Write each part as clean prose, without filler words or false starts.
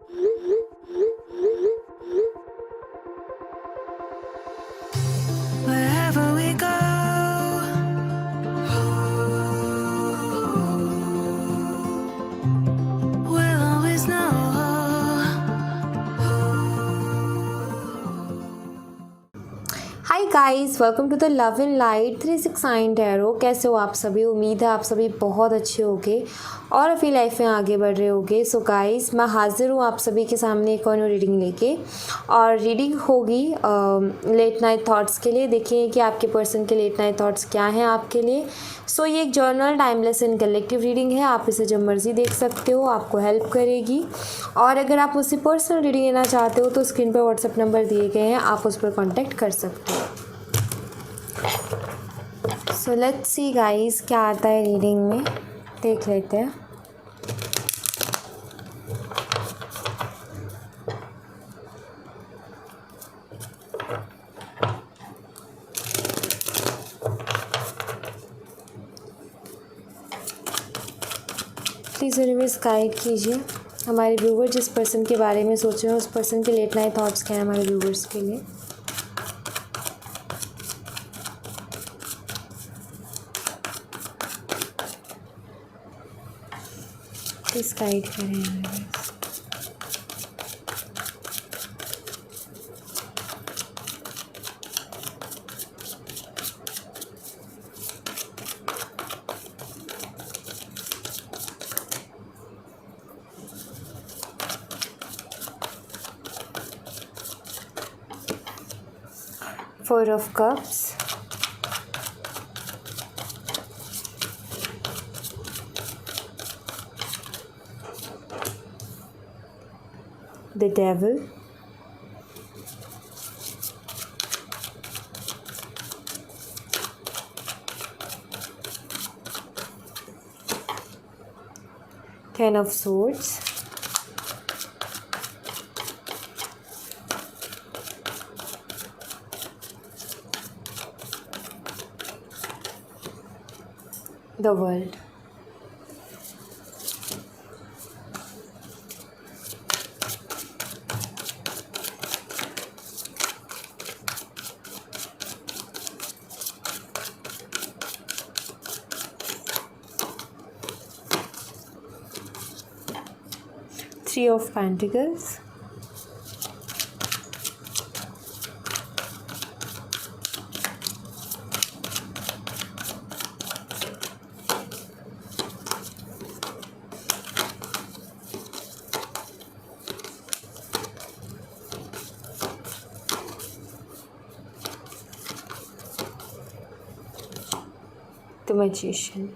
Wherever we go, we'll always know. Hi guys, welcome to the love in light 369 tarot. कैसे हो आप सभी? उम्मीद है आप सभी बहुत अच्छे होगे और अपनी लाइफ में आगे बढ़ रहे होगे। सो गाइस, मैं हाज़िर हूँ आप सभी के सामने एक और रीडिंग लेके, और रीडिंग होगी लेट नाइट थॉट्स के लिए। देखिए कि आपके पर्सन के लेट नाइट थॉट्स क्या हैं आपके लिए। सो ये एक journal, timeless and collective reading है। आप इसे जब मर्जी देख सकते हो, आपको हेल्प करेगी। और अगर आप मुझसे पर्सनल रीडिंग लेना चाहते हो तो स्क्रीन पर व्हाट्सएप नंबर दिए गए हैं, आप उस पर कॉन्टैक्ट कर सकते हो। सो लेट्स सी गाइस, क्या आता है रीडिंग में, देख लेते हैं। प्लीज़ यूनिवर्स गाइड कीजिए हमारे व्यूवर जिस पर्सन के बारे में सोच रहे हैं, उस पर्सन के लेट नाइट थॉट्स क्या हैं हमारे व्यूवर्स के लिए। प्लीज़ गाइड करें universe. Four of Cups, the Devil, Ten of Swords, the World. Three of Pentacles, the Magician.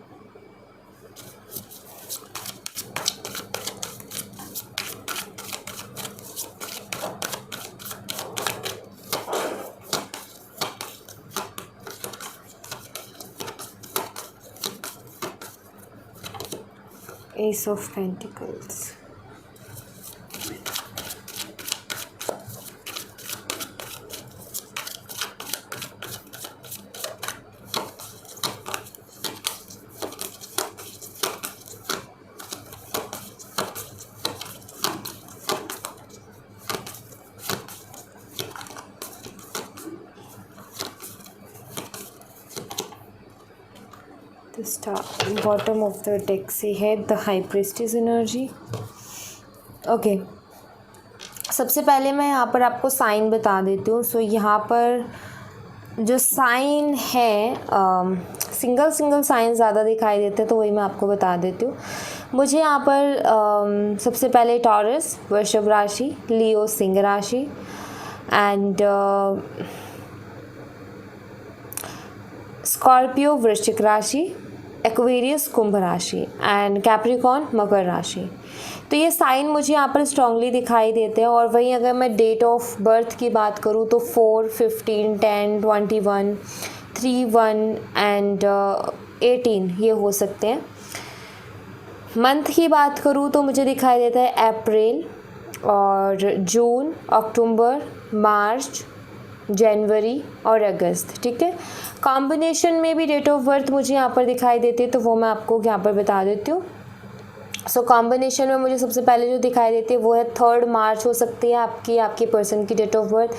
Ace of Pentacles. The star, bottom of the deck से है the high priestess energy. Okay, सबसे पहले मैं यहाँ पर आपको sign बता देती हूँ। सो यहाँ पर जो साइन है, सिंगल साइन ज़्यादा दिखाई देते हैं, तो वही मैं आपको बता देती हूँ। मुझे यहाँ पर सबसे पहले टॉरस वृषभ राशि, लियो सिंह राशि, एंड स्कॉर्पियो वृश्चिक राशि, एक्वेरियस कुंभ राशि, एंड कैप्रिकॉन मकर राशि। तो ये साइन मुझे यहाँ पर स्ट्रांगली दिखाई देते हैं। और वहीं अगर मैं डेट ऑफ बर्थ की बात करूँ तो 4, 15, 10, 21, 3, 1 एंड 18 ये हो सकते हैं। मंथ की बात करूँ तो मुझे दिखाई देता है अप्रैल और जून, अक्टूबर, मार्च, जनवरी और अगस्त। ठीक है, कॉम्बिनेशन में भी डेट ऑफ बर्थ मुझे यहाँ पर दिखाई देती है, तो वो मैं आपको यहाँ पर बता देती हूँ। सो कॉम्बिनेशन में मुझे सबसे पहले जो दिखाई देती है वो है 3 मार्च हो सकती है आपके पर्सन की डेट ऑफ बर्थ।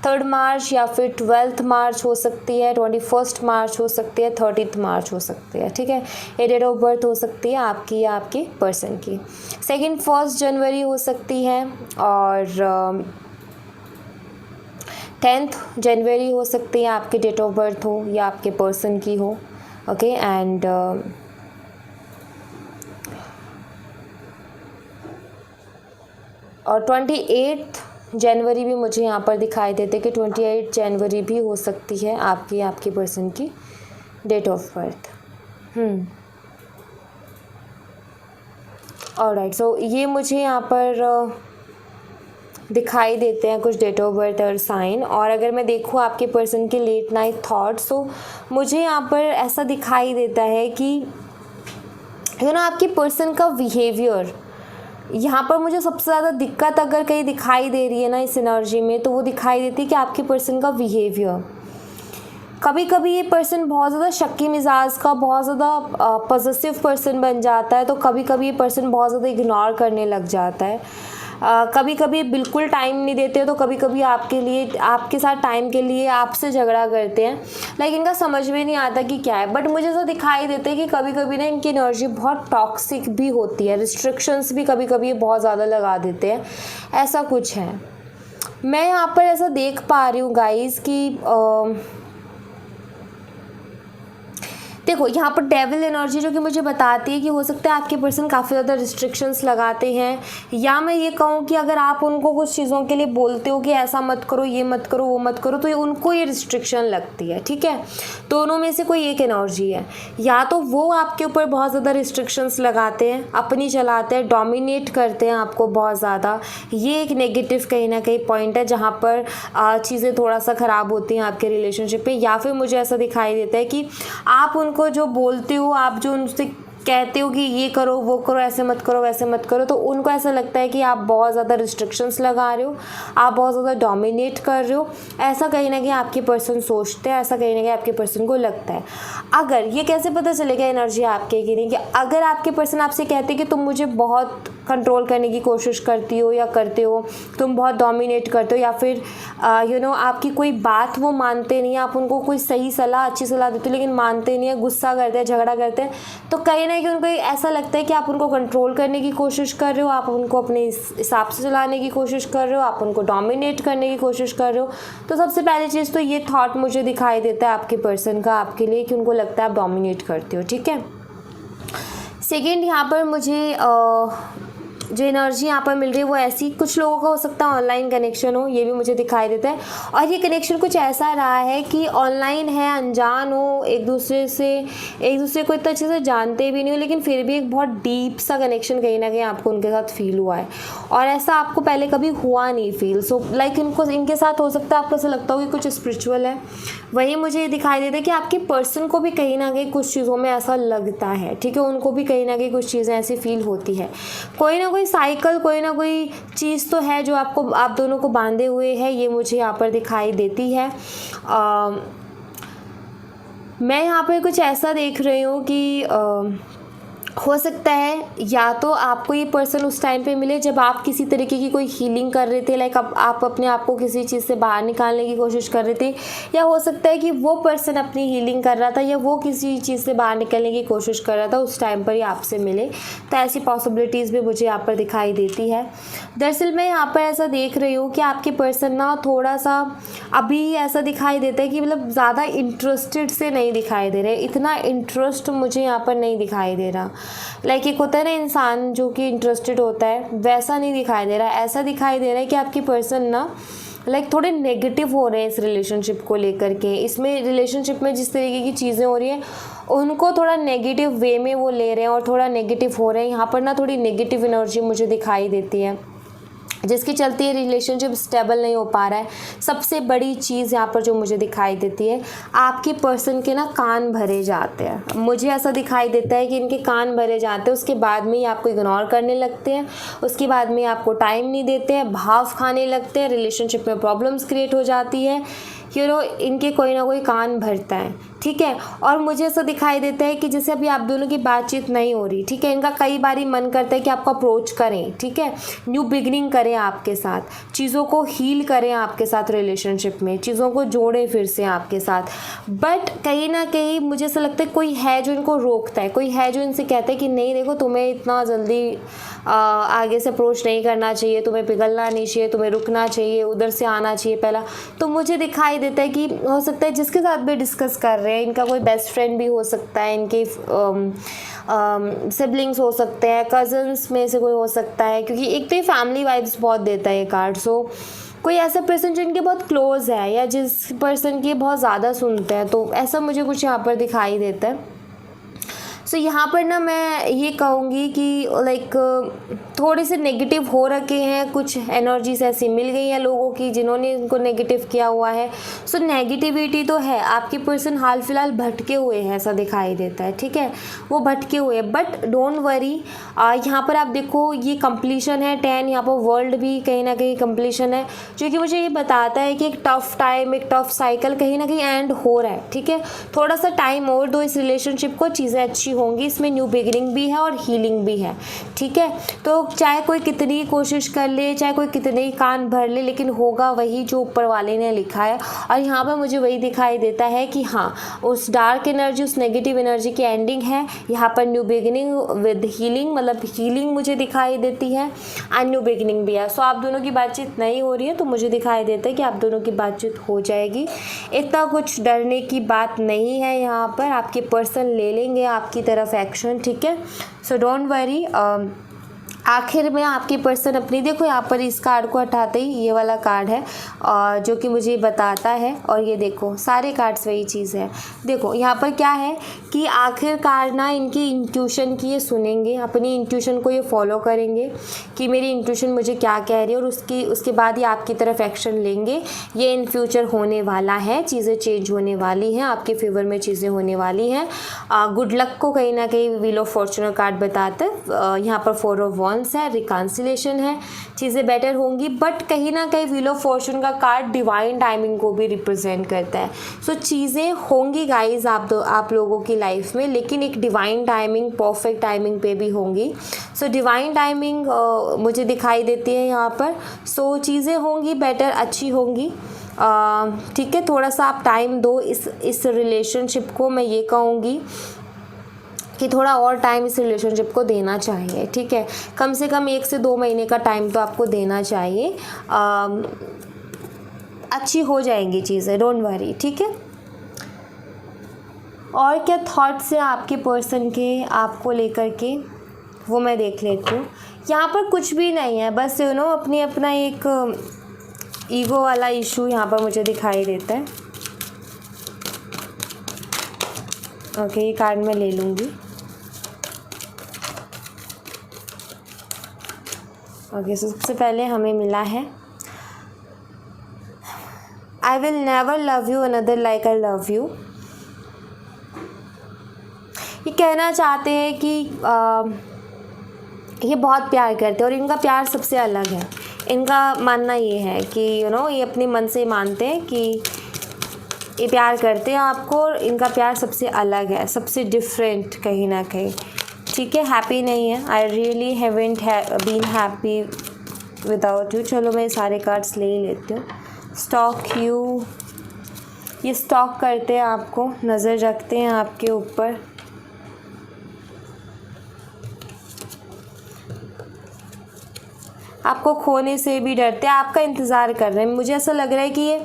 3 मार्च या फिर 12 मार्च हो सकती है, 21 मार्च हो सकती है, 30 मार्च हो सकती है। ठीक है, ये डेट ऑफ बर्थ हो सकती है आपकी या आपके पर्सन की। सेकंड 1 जनवरी हो सकती है और 10 जनवरी हो सकती है आपकी डेट ऑफ बर्थ हो या आपके पर्सन की हो। ओके, एंड और 28 जनवरी भी मुझे यहाँ पर दिखाई देते कि 28 जनवरी भी हो सकती है आपकी पर्सन की डेट ऑफ बर्थ। ऑलराइट, सो ये मुझे यहाँ पर दिखाई देते हैं कुछ डेट ऑफ बर्थ और साइन। और अगर मैं देखूँ आपके पर्सन के लेट नाइट थॉट्स, तो मुझे यहाँ पर ऐसा दिखाई देता है कि आपके पर्सन का बिहेवियर, यहाँ पर मुझे सबसे ज़्यादा दिक्कत अगर कहीं दिखाई दे रही है ना इस एनर्जी में, तो वो दिखाई देती है कि आपके पर्सन का बिहेवियर। कभी कभी ये पर्सन बहुत ज़्यादा शक्की मिजाज का, बहुत ज़्यादा पॉजिटिव पर्सन बन जाता है, तो कभी कभी ये पर्सन बहुत ज़्यादा इग्नोर करने लग जाता है। कभी कभी बिल्कुल टाइम नहीं देते, तो कभी कभी आपके साथ टाइम के लिए आपसे झगड़ा करते हैं। लेकिन इनका समझ में नहीं आता कि क्या है। बट मुझे ऐसा दिखाई देता है कि कभी कभी ना इनकी एनर्जी बहुत टॉक्सिक भी होती है, रिस्ट्रिक्शंस भी कभी कभी ये बहुत ज़्यादा लगा देते हैं, ऐसा कुछ है। मैं यहाँ पर ऐसा देख पा रही हूँ गाइस कि देखो यहाँ पर डेविल एनर्जी जो कि मुझे बताती है कि हो सकता है आपके पर्सन काफ़ी ज़्यादा रिस्ट्रिक्शंस लगाते हैं, या मैं ये कहूँ कि अगर आप उनको कुछ चीज़ों के लिए बोलते हो कि ऐसा मत करो, ये मत करो, वो मत करो, तो उनको ये रिस्ट्रिक्शन लगती है। ठीक है, दोनों में से कोई एक एनर्जी है। या तो वो आपके ऊपर बहुत ज़्यादा रिस्ट्रिक्शंस लगाते हैं, अपनी चलाते हैं, डोमिनेट करते हैं आपको बहुत ज़्यादा। ये एक नेगेटिव कहीं ना कहीं पॉइंट है जहाँ पर चीज़ें थोड़ा सा ख़राब होती हैं आपके रिलेशनशिप में। या फिर मुझे ऐसा दिखाई देता है कि आप उनको जो बोलते हो, आप जो उनसे कहते हो कि ये करो, वो करो, ऐसे मत करो, वैसे मत करो, तो उनको ऐसा लगता है कि आप बहुत ज़्यादा रिस्ट्रिक्शंस लगा रहे हो, आप बहुत ज़्यादा डोमिनेट कर रहे हो। ऐसा कहीं ना कहीं आपके पर्सन सोचते हैं, ऐसा कहीं ना कहीं आपके पर्सन को लगता है। अगर ये कैसे पता चलेगा एनर्जी आपके कि नहीं, कि अगर आपके पर्सन आपसे कहते हैं कि तुम मुझे बहुत कंट्रोल करने की कोशिश करती हो या करते हो, तुम बहुत डोमिनेट करते हो, या फिर आपकी कोई बात वो मानते नहीं, आप उनको कोई सही सलाह, अच्छी सलाह देते हो लेकिन मानते नहीं है, गुस्सा करते हैं, झगड़ा करते हैं, तो कहीं ना कहीं उनको ऐसा लगता है कि आप उनको कंट्रोल करने की कोशिश कर रहे हो, आप उनको अपने हिसाब से चलाने की कोशिश कर रहे हो, आप उनको डोमिनेट करने की कोशिश कर रहे हो। तो सबसे पहली चीज़ तो ये थॉट मुझे दिखाई देता है आपके पर्सन का आपके लिए, कि उनको लगता है आप डोमिनेट करते हो। ठीक है, सेकेंड यहाँ पर मुझे जो एनर्जी यहाँ पर मिल रही है वो ऐसी, कुछ लोगों का हो सकता है ऑनलाइन कनेक्शन हो, ये भी मुझे दिखाई देता है। और ये कनेक्शन कुछ ऐसा रहा है कि ऑनलाइन है, अनजान हो, एक दूसरे को इतना अच्छे से जानते भी नहीं हो, लेकिन फिर भी एक बहुत डीप सा कनेक्शन कहीं ना कहीं आपको उनके साथ फील हुआ है, और ऐसा आपको पहले कभी हुआ नहीं फील। सो लाइक इनके साथ हो सकता है आपको ऐसा लगता हो कि कुछ स्पिरिचुअल है। वही मुझे ये दिखाई देता है कि आपके पर्सन को भी कहीं ना कहीं कुछ चीज़ों में ऐसा लगता है। ठीक है, उनको भी कहीं ना कहीं कुछ चीज़ें ऐसी फील होती है। कोई ना कोई साइकिल, कोई ना कोई चीज़ तो है जो आप दोनों को बांधे हुए है, ये मुझे यहाँ पर दिखाई देती है। मैं यहाँ पर कुछ ऐसा देख रही हूँ कि हो सकता है या तो आपको ये पर्सन उस टाइम पे मिले जब आप किसी तरीके की कोई हीलिंग कर रहे थे, लाइक आप अपने आप को किसी चीज़ से बाहर निकालने की कोशिश कर रहे थे, या हो सकता है कि वो पर्सन अपनी हीलिंग कर रहा था, या वो किसी चीज़ से बाहर निकलने की कोशिश कर रहा था, उस टाइम पर ही आपसे मिले। तो ऐसी पॉसिबिलिटीज़ भी मुझे यहाँ पर दिखाई देती है। दरअसल मैं यहाँ पर ऐसा देख रही हूँ कि आपके पर्सन ना थोड़ा सा अभी ऐसा दिखाई देता है कि मतलब ज़्यादा इंटरेस्टेड से नहीं दिखाई दे रहे, इतना इंटरेस्ट मुझे यहाँ पर नहीं दिखाई दे रहा। लाइक एक होता है ना इंसान जो कि इंटरेस्टेड होता है, वैसा नहीं दिखाई दे रहा। ऐसा दिखाई दे रहा है कि आपकी पर्सन ना लाइक थोड़े नेगेटिव हो रहे हैं इस रिलेशनशिप को लेकर के। इसमें रिलेशनशिप में जिस तरीके की चीज़ें हो रही हैं उनको थोड़ा नेगेटिव वे में वो ले रहे हैं और थोड़ा नेगेटिव हो रहे हैं। यहाँ पर ना थोड़ी नेगेटिव एनर्जी मुझे दिखाई देती है, जिसके चलते रिलेशनशिप स्टेबल नहीं हो पा रहा है। सबसे बड़ी चीज़ यहाँ पर जो मुझे दिखाई देती है, आपके पर्सन के ना कान भरे जाते हैं। मुझे ऐसा दिखाई देता है कि इनके कान भरे जाते हैं, उसके बाद में ही आपको इग्नोर करने लगते हैं, उसके बाद में आपको टाइम नहीं देते हैं, भाव खाने लगते हैं, रिलेशनशिप में प्रॉब्लम्स क्रिएट हो जाती है। इनके कोई ना कोई कान भरता है। ठीक है। और मुझे ऐसा दिखाई देता है कि जैसे अभी आप दोनों की बातचीत नहीं हो रही, ठीक है, इनका कई बारी मन करता है कि आपको अप्रोच करें, ठीक है, न्यू बिगनिंग करें आपके साथ, चीज़ों को हील करें आपके साथ, रिलेशनशिप में चीज़ों को जोड़ें फिर से आपके साथ। बट कहीं ना कहीं मुझे ऐसा लगता है कोई है जो इनको रोकता है, कोई है जो इनसे कहता है कि नहीं देखो, तुम्हें इतना जल्दी आगे से अप्रोच नहीं करना चाहिए, तुम्हें पिघलना नहीं चाहिए, तुम्हें रुकना चाहिए, उधर से आना चाहिए पहला। तो मुझे दिखाई देता है कि हो सकता है जिसके साथ भी डिस्कस कर रहे हैं, इनका कोई बेस्ट फ्रेंड भी हो सकता है, इनके सिबलिंग्स हो सकते हैं, कज़न्स में से कोई हो सकता है, क्योंकि एक तो ये फैमिली वाइब्स बहुत देता है ये कार्ड। सो कोई ऐसा पर्सन जो इनके बहुत क्लोज है या जिस पर्सन की बहुत ज़्यादा सुनते हैं, तो ऐसा मुझे कुछ यहाँ पर दिखाई देता है। सो यहाँ पर ना मैं ये कहूँगी कि लाइक थोड़े से नेगेटिव हो रखे हैं, कुछ एनर्जीज ऐसी मिल गई हैं लोगों की जिन्होंने इनको नेगेटिव किया हुआ है। सो नेगेटिविटी तो है, आपके पर्सन हाल फिलहाल भटके हुए हैं ऐसा दिखाई देता है, ठीक है, वो भटके हुए हैं। बट डोंट वरी, यहाँ पर आप देखो ये कंप्लीशन है 10, यहाँ पर वर्ल्ड भी कहीं ना कहीं कंप्लीशन है, जो कि मुझे ये बताता है कि एक टफ टाइम, एक टफ साइकिल कहीं ना कहीं एंड हो रहा है, ठीक है। थोड़ा सा टाइम और दो इस रिलेशनशिप को, चीज़ें अच्छी होंगी, इसमें न्यू बिगिनिंग भी है और हीलिंग भी है, ठीक है। तो चाहे कोई कितनी कोशिश कर ले, चाहे कोई कितने ही कान भर ले, लेकिन होगा वही जो ऊपर वाले ने लिखा है। और यहाँ पर मुझे वही दिखाई देता है कि हाँ, उस डार्क एनर्जी, उस नेगेटिव एनर्जी की एंडिंग है, यहाँ पर न्यू बिगिनिंग विद हीलिंग, मतलब हीलिंग मुझे दिखाई देती है एंड न्यू बिगिनिंग भी है। सो आप दोनों की बातचीत नहीं हो रही है, तो मुझे दिखाई देता है कि आप दोनों की बातचीत हो जाएगी। इतना कुछ डरने की बात नहीं है, यहाँ पर आपके पर्सन ले लेंगे आपकी तरफ एक्शन, ठीक है। So don't worry. आखिर में आपकी पर्सन अपनी, देखो यहाँ पर इस कार्ड को हटाते ही ये वाला कार्ड है जो कि मुझे बताता है, और ये देखो सारे कार्ड्स वही चीज़ है। देखो यहाँ पर क्या है कि आखिरकार ना इनकी इंट्यूशन की ये सुनेंगे, अपनी इंट्यूशन को ये फॉलो करेंगे कि मेरी इंट्यूशन मुझे क्या कह रही है, और उसके बाद ये आपकी तरफ एक्शन लेंगे। ये इन फ्यूचर होने वाला है, चीज़ें चेंज होने वाली हैं, आपके फेवर में चीज़ें होने वाली हैं। गुड लक को कहीं ना कहीं व्हील ऑफ फॉर्चूनर कार्ड बताता है। यहाँ पर 4 ऑफ वॉन्ड्स है, रिकॉन्सिलेशन है, चीज़ें बेटर होंगी। बट कहीं ना कहीं व्हील ऑफ फॉर्चून का कार्ड डिवाइन टाइमिंग को भी रिप्रेजेंट करता है। सो चीज़ें होंगी गाइज आप लोगों की लाइफ में, लेकिन एक डिवाइन टाइमिंग, परफेक्ट टाइमिंग पे भी होंगी। सो डिवाइन टाइमिंग मुझे दिखाई देती है यहाँ पर। सो चीज़ें होंगी बेटर, अच्छी होंगी, ठीक है। थोड़ा सा आप टाइम दो इस रिलेशनशिप को, मैं ये कहूँगी कि थोड़ा और टाइम इस रिलेशनशिप को देना चाहिए, ठीक है। कम से कम 1 से 2 महीने का टाइम तो आपको देना चाहिए। अच्छी हो जाएंगी चीज़ें, डोंट वरी, ठीक है। और क्या थॉट्स हैं आपके पर्सन के आपको लेकर के, वो मैं देख लेती हूँ। यहाँ पर कुछ भी नहीं है, बस यू नो अपना एक ईगो वाला इशू यहाँ पर मुझे दिखाई देता है। ओके, ये कार्ड मैं ले लूँगी। ओके, सबसे पहले हमें मिला है I will never love you another like I love you. ये कहना चाहते हैं कि ये बहुत प्यार करते हैं और इनका प्यार सबसे अलग है। इनका मानना ये है कि ये अपने मन से मानते हैं कि ये प्यार करते हैं आपको, और इनका प्यार सबसे अलग है, सबसे डिफरेंट कहीं ना कहीं, ठीक है। हैप्पी नहीं है, I really haven't been happy without you. चलो मैं सारे कार्ड्स ले ही लेती हूँ। स्टॉक यू, ये स्टॉक करते हैं आपको, नज़र रखते हैं आपके ऊपर। आपको खोने से भी डरते हैं, आपका इंतज़ार कर रहे हैं। मुझे ऐसा लग रहा है कि ये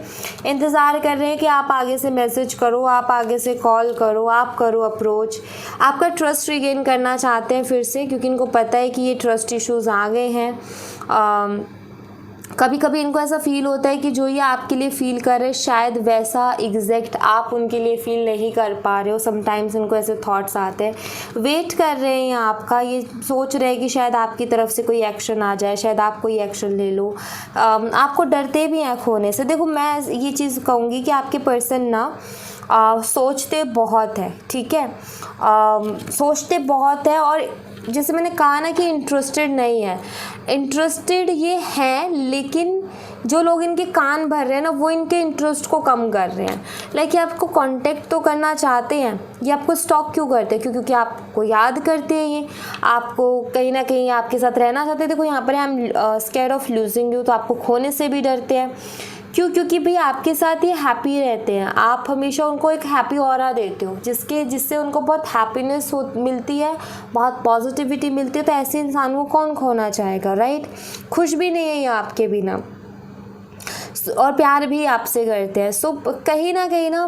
इंतज़ार कर रहे हैं कि आप आगे से मैसेज करो, आप आगे से कॉल करो, आप करो अप्रोच। आपका ट्रस्ट रिगेन करना चाहते हैं फिर से, क्योंकि इनको पता है कि ये ट्रस्ट इश्यूज़ आ गए हैं। कभी कभी इनको ऐसा फील होता है कि जो ये आपके लिए फ़ील कर रहे हैं शायद वैसा एग्जैक्ट आप उनके लिए फ़ील नहीं कर पा रहे हो। समटाइम्स इनको ऐसे थॉट्स आते हैं, वेट कर रहे हैं आपका, ये सोच रहे हैं कि शायद आपकी तरफ से कोई एक्शन आ जाए, शायद आप कोई एक्शन ले लो। आपको डरते भी हैं खोने से। देखो मैं ये चीज़ कहूँगी कि आपके पर्सन ना सोचते बहुत है, ठीक है, सोचते बहुत है, और जैसे मैंने कहा ना कि इंटरेस्टेड नहीं है, इंटरेस्टेड ये हैं, लेकिन जो लोग इनके कान भर रहे हैं ना वो इनके इंटरेस्ट को कम कर रहे हैं। लाइक ये आपको कांटेक्ट तो करना चाहते हैं, ये आपको स्टॉक क्यों करते हैं? क्योंकि आपको याद करते हैं, ये आपको कहीं ना कहीं आपके साथ रहना चाहते हैं। देखो यहाँ पर I am scared of losing you, तो आपको खोने से भी डरते हैं। क्यों? क्योंकि भाई आपके साथ ये हैप्पी रहते हैं, आप हमेशा उनको एक हैप्पी ऑरा देते हो, जिससे उनको बहुत हैप्पीनेस मिलती है, बहुत पॉजिटिविटी मिलती है। तो ऐसे इंसान को कौन खोना चाहेगा, राइट? खुश भी नहीं है ये आपके बिना, और प्यार भी आपसे करते हैं। सो कहीं ना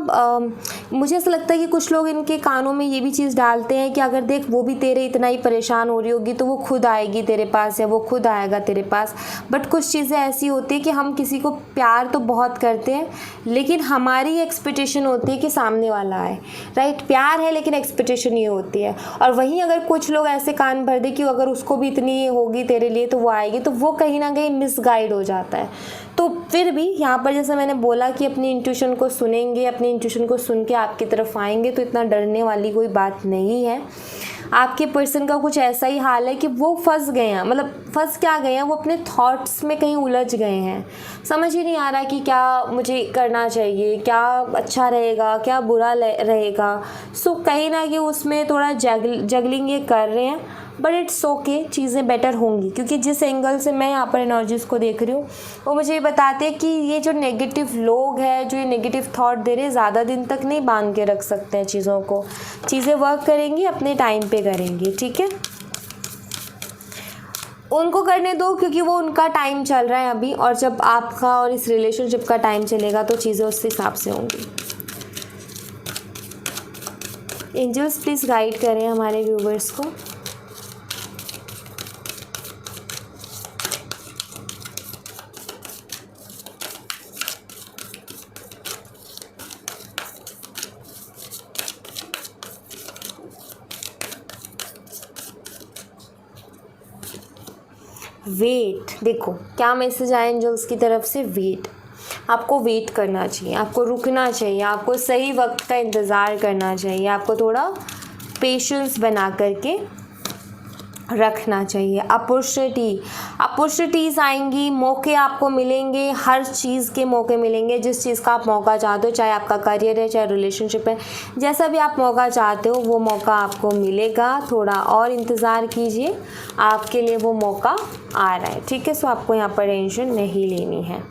मुझे ऐसा लगता है कि कुछ लोग इनके कानों में ये भी चीज़ डालते हैं कि अगर देख वो भी तेरे इतना ही परेशान हो रही होगी तो वो खुद आएगी तेरे पास, या वो खुद आएगा तेरे पास। बट कुछ चीज़ें ऐसी होती है कि हम किसी को प्यार तो बहुत करते हैं, लेकिन हमारी एक्सपेक्टेशन होती है कि सामने वाला आए, राइट? प्यार है लेकिन एक्सपेक्टेशन ये होती है। और वहीं अगर कुछ लोग ऐसे कान भर दे कि अगर उसको भी इतनी होगी तेरे लिए तो वो आएगी, तो वो कहीं ना कहीं मिसगाइड हो जाता है। तो फिर भी यहाँ पर जैसे मैंने बोला कि अपनी इंट्यूशन को सुनेंगे, अपनी इंट्यूशन को सुन के आपकी तरफ आएंगे, तो इतना डरने वाली कोई बात नहीं है। आपके पर्सन का कुछ ऐसा ही हाल है कि वो फंस गए हैं, मतलब फंस क्या गए हैं, वो अपने थॉट्स में कहीं उलझ गए हैं। समझ ही नहीं आ रहा कि क्या मुझे करना चाहिए, क्या अच्छा रहेगा, क्या बुरा रहेगा। सो कहीं ना कहीं उसमें थोड़ा जगलिंग ये कर रहे हैं, बट इट्स ओके, चीज़ें बेटर होंगी। क्योंकि जिस एंगल से मैं यहाँ पर एनर्जीज़ को देख रही हूँ वो मुझे ये बताते हैं कि ये जो नेगेटिव लोग हैं, जो ये नेगेटिव थॉट दे रहे हैं, ज़्यादा दिन तक नहीं बांध के रख सकते हैं चीज़ों को। चीज़ें वर्क करेंगी, अपने टाइम पे करेंगी, ठीक है? उनको करने दो, क्योंकि वो उनका टाइम चल रहा है अभी, और जब आपका और इस रिलेशनशिप का टाइम चलेगा तो चीज़ें उस हिसाब से होंगी। एंजल्स प्लीज़ गाइड करें हमारे व्यूवर्स को। वेट, देखो क्या मैसेज आया एंजल्स की तरफ से। वेट, आपको वेट करना चाहिए, आपको रुकना चाहिए, आपको सही वक्त का इंतज़ार करना चाहिए, आपको थोड़ा पेशेंस बना करके रखना चाहिए। अपॉर्चुनिटीज़ आएंगी, मौके आपको मिलेंगे, हर चीज़ के मौके मिलेंगे। जिस चीज़ का आप मौका चाहते हो, चाहे आपका करियर है, चाहे रिलेशनशिप है, जैसा भी आप मौका चाहते हो वो मौका आपको मिलेगा। थोड़ा और इंतज़ार कीजिए, आपके लिए वो मौका आ रहा है, ठीक है? सो आपको यहाँ पर टेंशन नहीं लेनी है,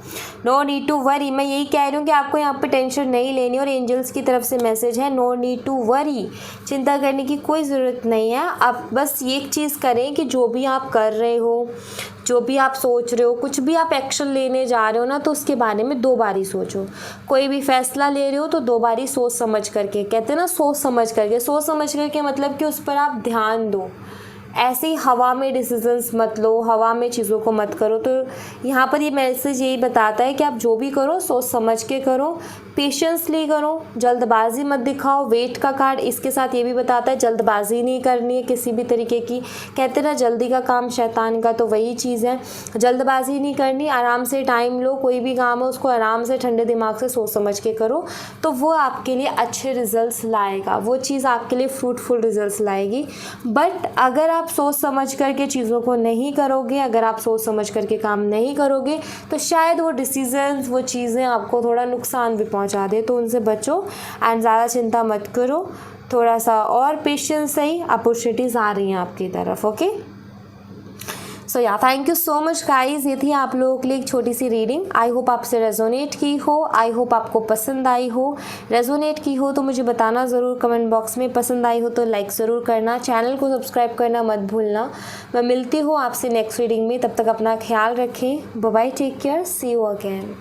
नो नीड टू वरी। मैं यही कह रही हूँ कि आपको यहाँ पर टेंशन नहीं लेनी, और एंजल्स की तरफ से मैसेज है नो नीड टू वरी, चिंता करने की कोई ज़रूरत नहीं है। आप बस ये चीज़ करें कि जो भी आप कर रहे हो, जो भी आप सोच रहे हो, कुछ भी आप एक्शन लेने जा रहे हो ना, तो उसके बारे में 2 बारी सोचो। कोई भी फैसला ले रहे हो तो 2 बारी सोच समझ करके, कहते हैं ना सोच समझ करके मतलब कि उस पर आप ध्यान दो। ऐसे ही हवा में डिसीजंस मत लो, हवा में चीज़ों को मत करो। तो यहाँ पर ये मैसेज यही बताता है कि आप जो भी करो सोच समझ के करो, पेशेंसली करो, जल्दबाजी मत दिखाओ। वेट का कार्ड इसके साथ ये भी बताता है जल्दबाजी नहीं करनी है किसी भी तरीके की। कहते ना जल्दी का काम शैतान का, तो वही चीज़ है, जल्दबाजी नहीं करनी, आराम से टाइम लो। कोई भी काम है उसको आराम से ठंडे दिमाग से सोच समझ के करो, तो वो आपके लिए अच्छे रिजल्ट्स लाएगा, वो चीज़ आपके लिए फ्रूटफुल रिजल्ट्स लाएगी। बट अगर आप सोच समझ करके चीज़ों को नहीं करोगे, अगर आप सोच समझ करके काम नहीं करोगे, तो शायद वो डिसीजंस, वो चीज़ें आपको थोड़ा नुकसान भी पहुंचा दे। तो उनसे बचो एंड ज़्यादा चिंता मत करो, थोड़ा सा और पेशेंस से ही अपॉर्चुनिटीज़ आ रही हैं आपकी तरफ। ओके, सो या thank you so much guys. ये थी आप लोगों के लिए एक छोटी सी रीडिंग। आई होप आपसे रेजोनेट की हो, आई होप आपको पसंद आई हो। रेजोनेट की हो तो मुझे बताना ज़रूर कमेंट बॉक्स में, पसंद आई हो तो लाइक ज़रूर करना, चैनल को सब्सक्राइब करना मत भूलना। मैं मिलती हूँ आपसे नेक्स्ट रीडिंग में, तब तक अपना ख्याल रखें। Bye bye, take care, see you again.